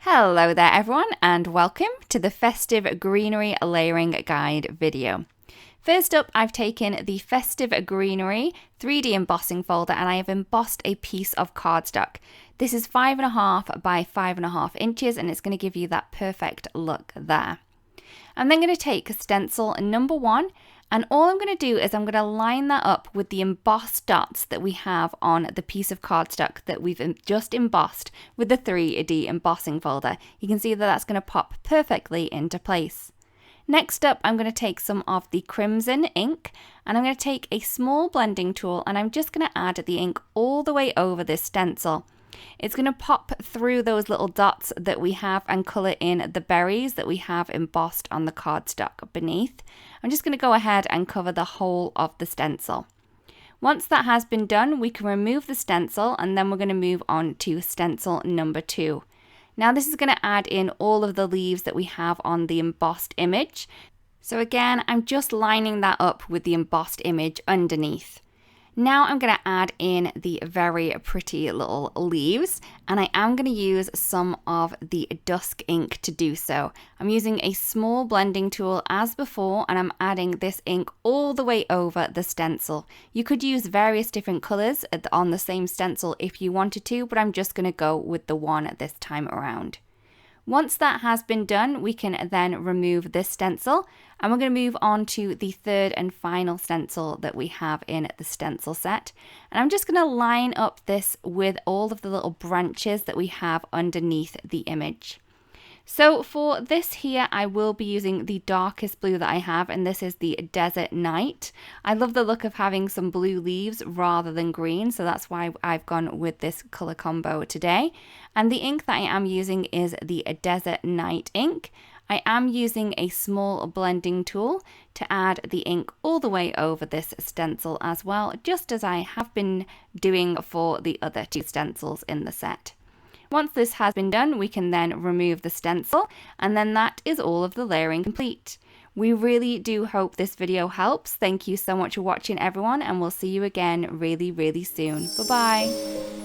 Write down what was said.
Hello there everyone and welcome to the Festive Greenery Layering Guide video. First up, I've taken the Festive Greenery 3D embossing folder and I have embossed a piece of cardstock. This is 5.5 by 5.5 inches and it's going to give you that perfect look there. I'm then going to take stencil number 1 and all I'm going to do is I'm going to line that up with the embossed dots that we have on the piece of cardstock that we've just embossed with the 3D embossing folder. You can see that that's going to pop perfectly into place. Next up, I'm going to take some of the crimson ink and I'm going to take a small blending tool and I'm just going to add the ink all the way over this stencil. It's going to pop through those little dots that we have and colour in the berries that we have embossed on the cardstock beneath. I'm just going to go ahead and cover the whole of the stencil. Once that has been done, we can remove the stencil and then we're going to move on to stencil number 2. Now this is going to add in all of the leaves that we have on the embossed image. So again, I'm just lining that up with the embossed image underneath. Now I'm going to add in the very pretty little leaves and I am going to use some of the dusk ink to do so. I'm using a small blending tool as before and I'm adding this ink all the way over the stencil. You could use various different colours on the same stencil if you wanted to, but I'm just going to go with the one this time around. Once that has been done, we can then remove this stencil and we're going to move on to the third and final stencil that we have in the stencil set. And I'm just going to line up this with all of the little branches that we have underneath the image. So for this here, I will be using the darkest blue that I have, and this is the Desert Night. I love the look of having some blue leaves rather than green, so that's why I've gone with this color combo today. And the ink that I am using is the Desert Night ink. I am using a small blending tool to add the ink all the way over this stencil as well, just as I have been doing for the other 2 stencils in the set. Once this has been done, we can then remove the stencil and then that is all of the layering complete. We really do hope this video helps. Thank you so much for watching everyone and we'll see you again really soon. Bye bye.